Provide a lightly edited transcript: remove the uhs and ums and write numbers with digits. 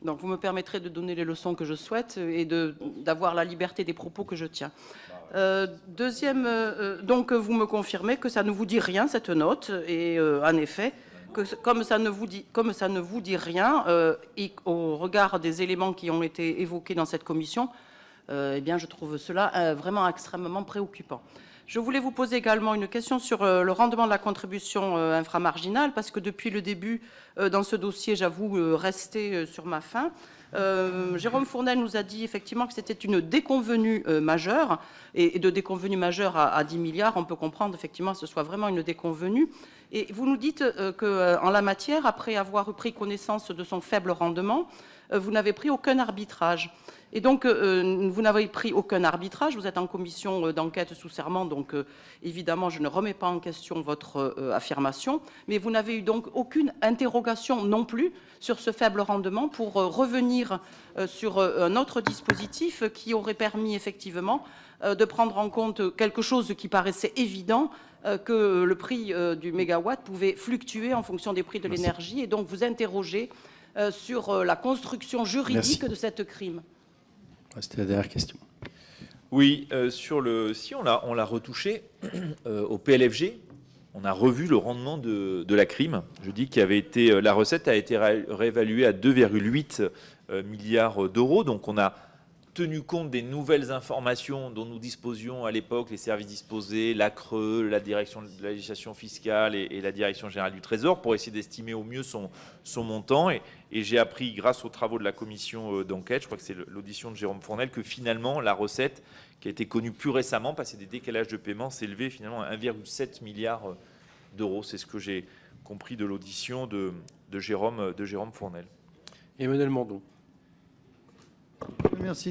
Donc vous me permettrez de donner les leçons que je souhaite et d'avoir la liberté des propos que je tiens. Deuxième, donc vous me confirmez que ça ne vous dit rien, cette note, et en effet, comme ça ne vous dit rien, au regard des éléments qui ont été évoqués dans cette commission, eh bien, je trouve cela vraiment extrêmement préoccupant. Je voulais vous poser également une question sur le rendement de la contribution inframarginale, parce que depuis le début, dans ce dossier, j'avoue rester sur ma faim. Jérôme Fournel nous a dit effectivement que c'était une déconvenue majeure, et de déconvenue majeure à 10 milliards, on peut comprendre effectivement que ce soit vraiment une déconvenue. Et vous nous dites qu'en la matière, après avoir pris connaissance de son faible rendement, vous n'avez pris aucun arbitrage. Et donc, vous n'avez pris aucun arbitrage, vous êtes en commission d'enquête sous serment, donc évidemment, je ne remets pas en question votre affirmation, mais vous n'avez eu donc aucune interrogation non plus sur ce faible rendement pour revenir sur un autre dispositif qui aurait permis effectivement de prendre en compte quelque chose qui paraissait évident, que le prix du mégawatt pouvait fluctuer en fonction des prix de l'énergie, et donc vous interrogez sur la construction juridique de cette crime. C'était la dernière question. Oui, si on l'a retouché au PLFG, on a revu le rendement de la crime. Je dis la recette a été réévaluée à 2,8 milliards d'euros. Donc on a tenu compte des nouvelles informations dont nous disposions à l'époque, les services disposés, la CRE, la direction de la législation fiscale et la direction générale du Trésor, pour essayer d'estimer au mieux son montant. Et j'ai appris, grâce aux travaux de la commission d'enquête, je crois que c'est l'audition de Jérôme Fournel, que finalement la recette, qui a été connue plus récemment, parce que des décalages de paiement, s'élevait finalement à 1,7 milliard d'euros. C'est ce que j'ai compris de l'audition de Jérôme Fournel. Emmanuel Mandon. Merci.